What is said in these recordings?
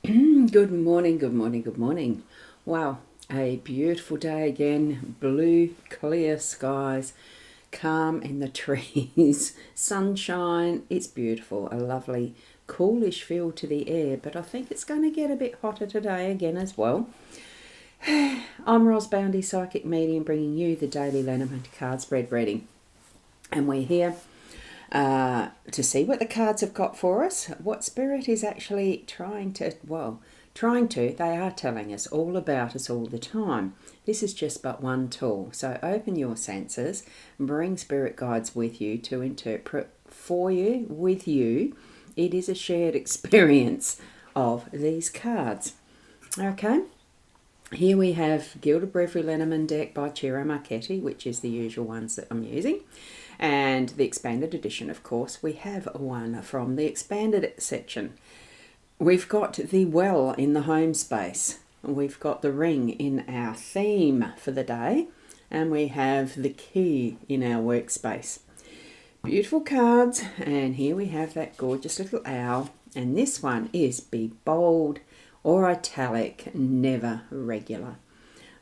Good morning, good morning, good morning. Wow, a beautiful day again. Blue, clear skies, calm in the trees, sunshine. It's beautiful. A lovely, coolish feel to the air, but I think it's going to get a bit hotter today again as well. I'm Boundy, psychic medium, bringing you the daily Lenormand card spread reading. And we're here to see what the cards have got for us, what Spirit is actually they are telling us all about us all the time. This is just but one tool. So open your senses, bring Spirit guides with you to interpret for you, with you. It is a shared experience of these cards. Okay. Here we have Gilded Breviary Lenormand deck by Ciro Marchetti, which is the usual ones that I'm using. And the expanded edition, of course, we have one from the expanded section. We've got the well in the home space. We've got the ring in our theme for the day. And we have the key in our workspace. Beautiful cards. And here we have that gorgeous little owl. And this one is be bold or italic, never regular.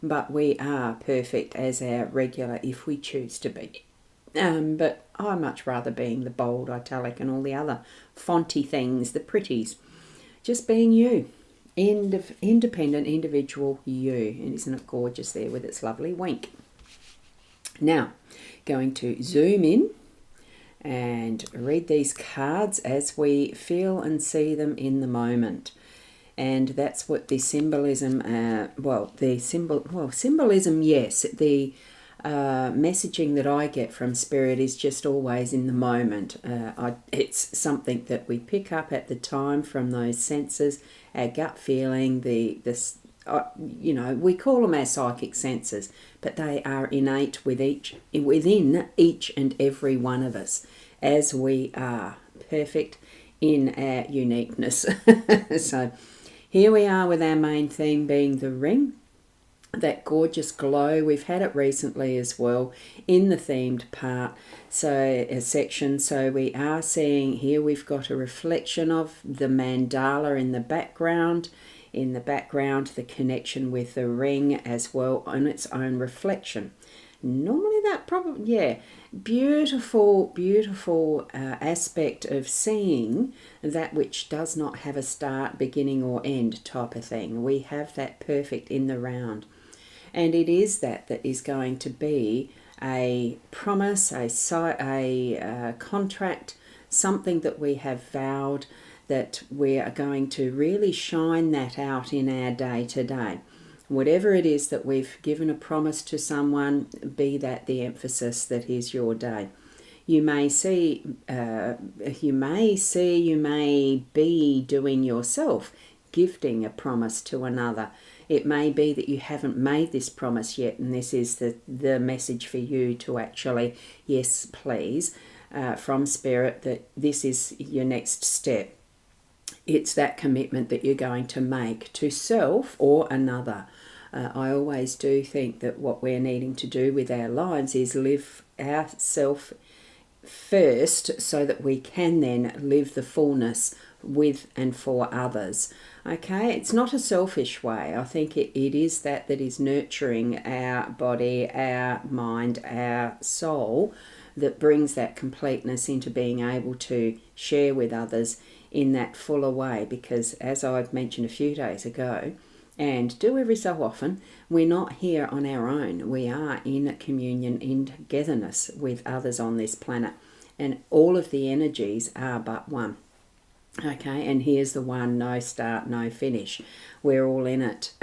But we are perfect as our regular if we choose to be. But I much rather being the bold, italic and all the other fonty things, the pretties. Just being you, independent, individual you. And isn't it gorgeous there with its lovely wink? Now, going to zoom in and read these cards as we feel and see them in the moment. And that's what the symbolism, symbolism, yes, the messaging that I get from Spirit is just always in the moment. It's something that we pick up at the time from those senses, our gut feeling, we call them our psychic senses, but they are innate within each and every one of us, as we are perfect in our uniqueness. So here we are with our main theme being the ring. That gorgeous glow. We've had it recently as well in the themed part, section. So we are seeing here we've got a reflection of the mandala in the background. In the background, the connection with the ring as well on its own reflection. Normally that beautiful aspect of seeing that which does not have a start, beginning or end type of thing. We have that perfect in the round. And it is that is going to be a promise, a contract, something that we have vowed that we are going to really shine that out in our day to day. Whatever it is that we've given a promise to someone, be that the emphasis that is your day. You may be doing yourself, gifting a promise to another. It may be that you haven't made this promise yet, and this is the message for you to actually, yes, please, from Spirit, that this is your next step. It's that commitment that you're going to make to self or another. I always do think that what we're needing to do with our lives is live ourself first so that we can then live the fullness with and for others. Okay, it's not a selfish way. I think it is that is nurturing our body, our mind, our soul, that brings that completeness into being able to share with others in that fuller way. Because as I've mentioned a few days ago, and do every so often, we're not here on our own. We are in communion, in togetherness with others on this planet. And all of the energies are but one. Okay, and here's the one, no start, no finish. We're all in it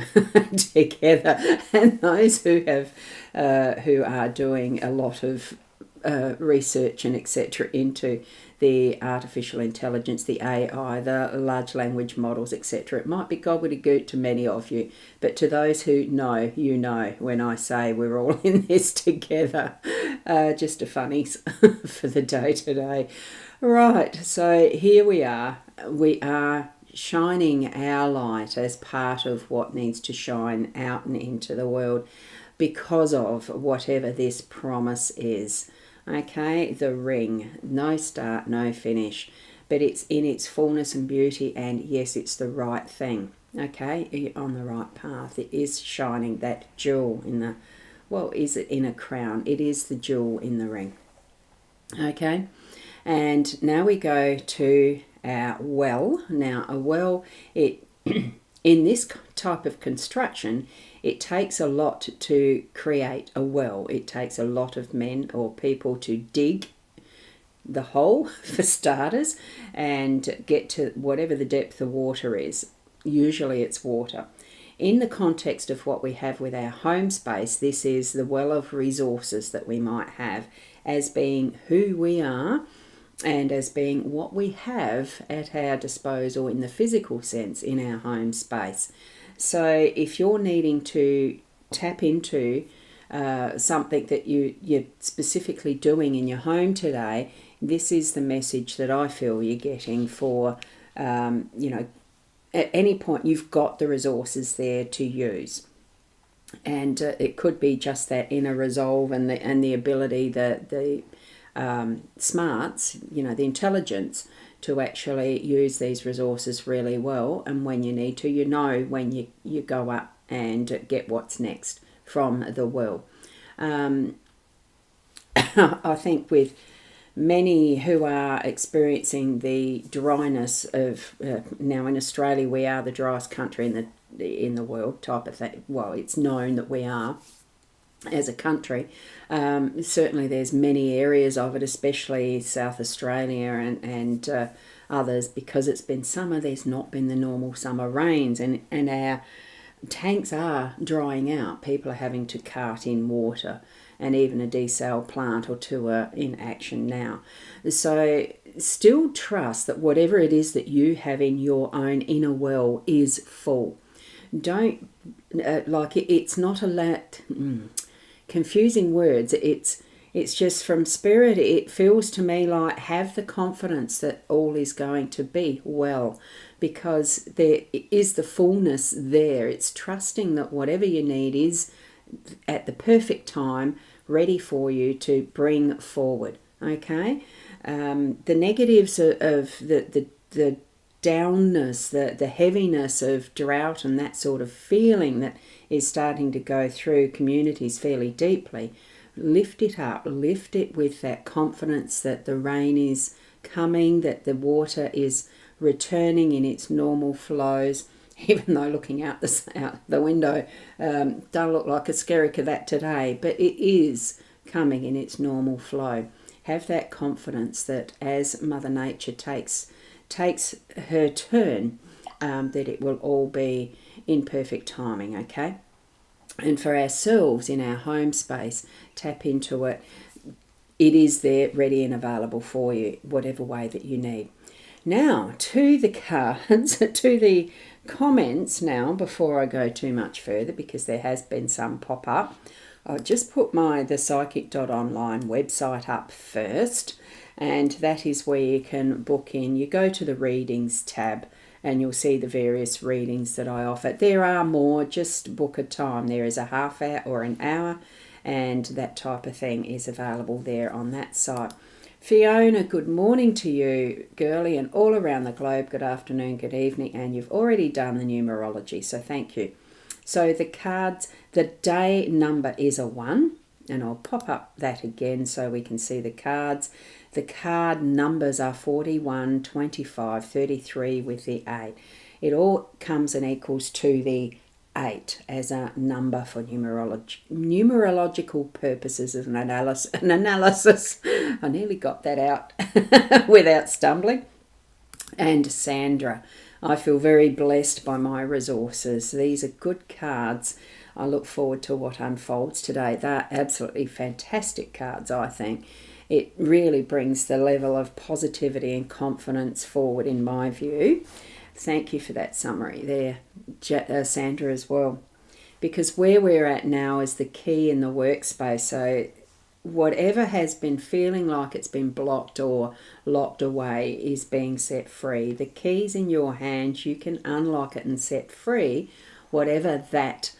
together. And those who are doing a lot of research and etc. into the artificial intelligence, the AI, the large language models, etc. It might be gobbledygook to many of you, but to those who know, you know when I say we're all in this together. Just a funnies for the day today. Right, so here we are. We are shining our light as part of what needs to shine out and into the world because of whatever this promise is. Okay, the ring, no start, no finish. but it's in its fullness and beauty, and yes, it's the right thing. Okay, you're on the right path. It is shining that jewel in the, well, is it in a crown? It is the jewel in the ring. Okay, and now we go to our well. Now a well, it in this type of construction, it takes a lot to create a well. It takes a lot of men or people to dig the hole, for starters, and get to whatever the depth of water is. Usually it's water. In the context of what we have with our home space, this is the well of resources that we might have as being who we are and as being what we have at our disposal in the physical sense in our home space. So if you're needing to tap into something that you're specifically doing in your home today, this is the message that I feel you're getting for, at any point you've got the resources there to use. And it could be just that inner resolve and the ability, the smarts, the intelligence to actually use these resources really well. And when you need to, when you go up and get what's next from the well. I think with many who are experiencing the dryness of now in Australia, we are the driest country in the world type of thing. Well, it's known that we are as a country. Certainly there's many areas of it, especially South Australia and others, because it's been summer. There's not been the normal summer rains, and our tanks are drying out. People are having to cart in water, and even a desal plant or two are in action now. So still trust that whatever it is that you have in your own inner well is full. Don't, it's not a lot, confusing words. It's just from spirit. It feels to me like have the confidence that all is going to be well, because there is the fullness there. It's trusting that whatever you need is at the perfect time, ready for you to bring forward. Okay, the negatives of the downness, the heaviness of drought and that sort of feeling that is starting to go through communities fairly deeply. Lift it up, lift it with that confidence that the rain is coming, that the water is returning in its normal flows. Even though looking out the window don't look like a skerrick of that today, but it is coming in its normal flow. Have that confidence that as Mother Nature takes her turn, that it will all be in perfect timing, okay? And for ourselves in our home space, tap into it. It is there, ready and available for you, whatever way that you need. Now, to the cards, to the comments now, before I go too much further, because there has been some pop up. I'll just put the psychic.online website up first, and that is where you can book in. You go to the readings tab and you'll see the various readings that I offer. There are more, just book a time. There is a half hour or an hour, and that type of thing is available there on that site. Fiona, good morning to you, girlie, and all around the globe, good afternoon, good evening, and you've already done the numerology, so thank you. So the cards, the day number is a 1, and I'll pop up that again so we can see the cards. The card numbers are 41, 25, 33 with the 8. It all comes and equals to the 8 as a number for numerological purposes of an analysis. I nearly got that out without stumbling. And Sandra, I feel very blessed by my resources. These are good cards. I look forward to what unfolds today. They're absolutely fantastic cards, I think. It really brings the level of positivity and confidence forward in my view. Thank you for that summary there, Sandra, as well. Because where we're at now is the key in the workspace. So whatever has been feeling like it's been blocked or locked away is being set free. The key's in your hands. You can unlock it and set free whatever that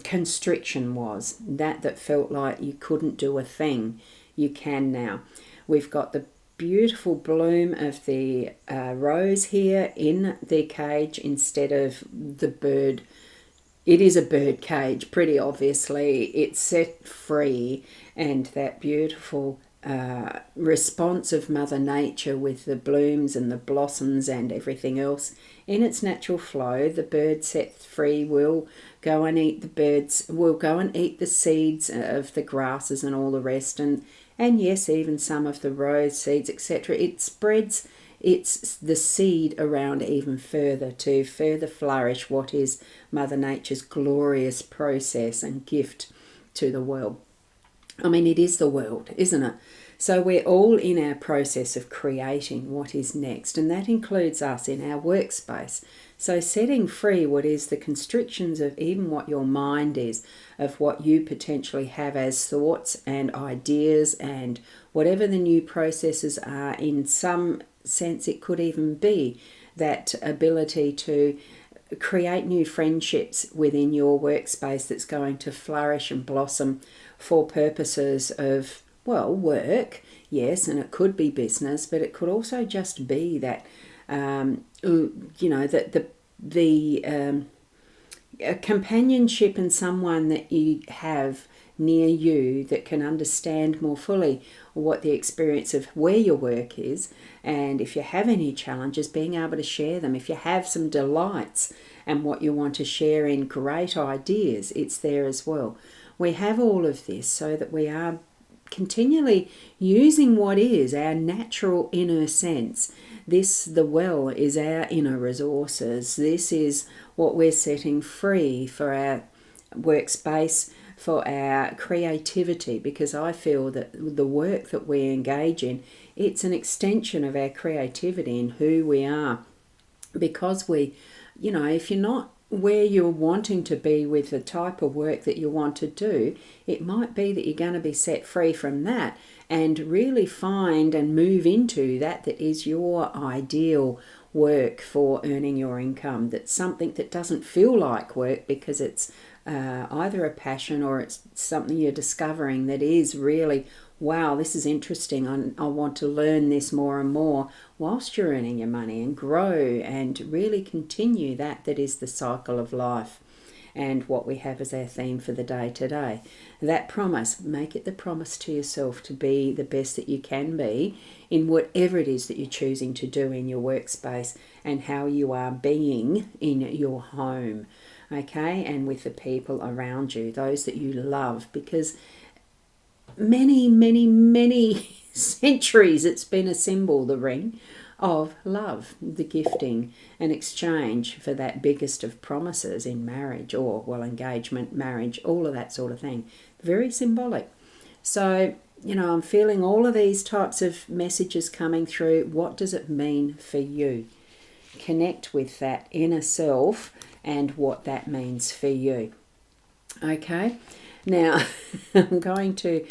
constriction was, that felt like you couldn't do a thing. You can now. We've got the beautiful bloom of the rose here in the cage instead of the bird. It is a bird cage, pretty obviously. It's set free, and that beautiful response of Mother Nature with the blooms and the blossoms and everything else in its natural flow. The bird set free will go and eat the seeds of the grasses and all the rest, and yes, even some of the rose seeds, etc. It spreads the seed around even further to further flourish what is Mother Nature's glorious process and gift to the world. I mean, it is the world, isn't it? So we're all in our process of creating what is next, and that includes us in our workspace. So setting free what is the constrictions of even what your mind is, of what you potentially have as thoughts and ideas and whatever the new processes are. In some sense, it could even be that ability to create new friendships within your workspace that's going to flourish and blossom for purposes of, well, work, yes, and it could be business, but it could also just be that, that the companionship and someone that you have near you that can understand more fully what the experience of where your work is, and if you have any challenges, being able to share them. If you have some delights and what you want to share in great ideas, it's there as well. We have all of this so that we are continually using what is our natural inner sense. The well is our inner resources. This is what we're setting free for our workspace, for our creativity, because I feel that the work that we engage in, it's an extension of our creativity and who we are. Because if you're not where you're wanting to be with the type of work that you want to do, it might be that you're going to be set free from that and really find and move into that is your ideal work for earning your income. That's something that doesn't feel like work because it's either a passion or it's something you're discovering that is really, wow, this is interesting. I want to learn this more and more whilst you're earning your money and grow and really continue that is the cycle of life. And what we have as our theme for the day today. That promise, make it the promise to yourself to be the best that you can be in whatever it is that you're choosing to do in your workspace and how you are being in your home, okay, and with the people around you, those that you love, because many, many, many centuries it's been a symbol, the ring, of love, the gifting and exchange for that biggest of promises in marriage or, well, engagement, marriage, all of that sort of thing. Very symbolic. So, I'm feeling all of these types of messages coming through. What does it mean for you? Connect with that inner self and what that means for you. Okay, now I'm going to...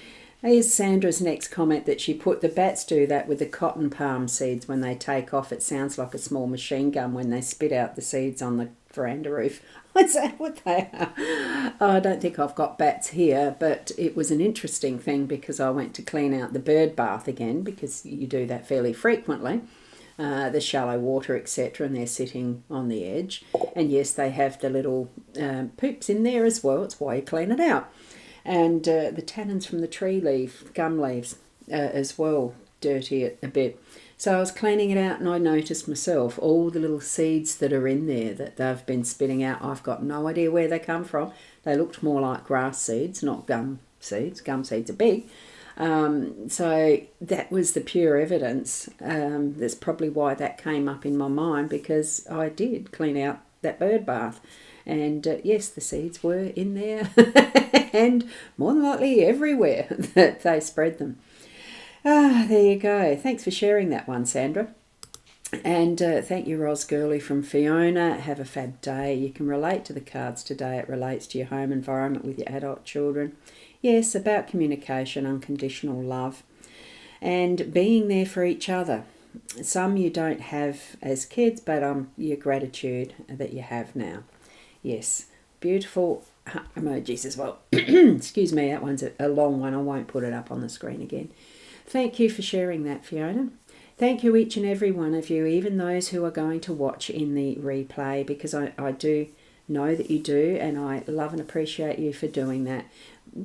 Here's Sandra's next comment that she put, the bats do that with the cotton palm seeds when they take off. It sounds like a small machine gun when they spit out the seeds on the veranda roof. Is that what they are? Oh, I don't think I've got bats here, but it was an interesting thing because I went to clean out the bird bath again, because you do that fairly frequently, the shallow water, etc., and they're sitting on the edge. And yes, they have the little poops in there as well. It's why you clean it out. And the tannins from the gum leaves as well, dirty it a bit. So I was cleaning it out and I noticed myself all the little seeds that are in there that they've been spitting out. I've got no idea where they come from. They looked more like grass seeds, not gum seeds. Gum seeds are big. So that was the pure evidence. That's probably why that came up in my mind, because I did clean out that bird bath. And yes, the seeds were in there and more than likely everywhere that they spread them. There you go. Thanks for sharing that one, Sandra. And thank you, Ros Gurley from Fiona. Have a fab day. You can relate to the cards today. It relates to your home environment with your adult children. Yes, about communication, unconditional love, and being there for each other. Some you don't have as kids, but your gratitude that you have now. Yes, beautiful emojis as well. Excuse me, that one's a long one. I won't put it up on the screen again. Thank you for sharing that, Fiona. Thank you, each and every one of you, even those who are going to watch in the replay, because I do know that you do, and I love and appreciate you for doing that.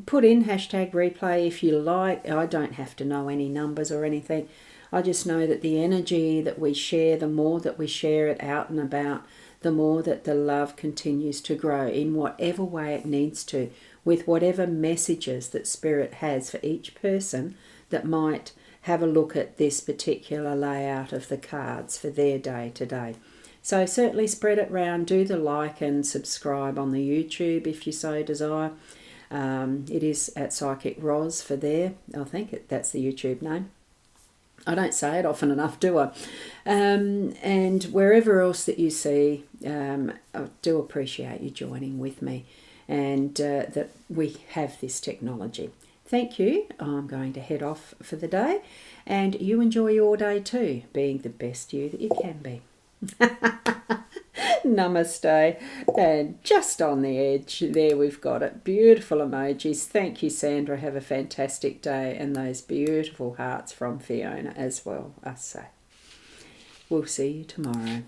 Put in hashtag replay if you like. I don't have to know any numbers or anything. I just know that the energy that we share, the more that we share it out and about, the more that the love continues to grow in whatever way it needs to, with whatever messages that Spirit has for each person that might have a look at this particular layout of the cards for their day today. So certainly spread it round. Do the like and subscribe on the YouTube if you so desire. It is at Psychic Ros for there. I think that's the YouTube name. I don't say it often enough, do I? And wherever else that you see, I do appreciate you joining with me, and that we have this technology. Thank you. I'm going to head off for the day, and you enjoy your day too, being the best you that you can be. Namaste. And just on the edge, there we've got it. Beautiful emojis. Thank you, Sandra. Have a fantastic day. And those beautiful hearts from Fiona as well, I say. We'll see you tomorrow.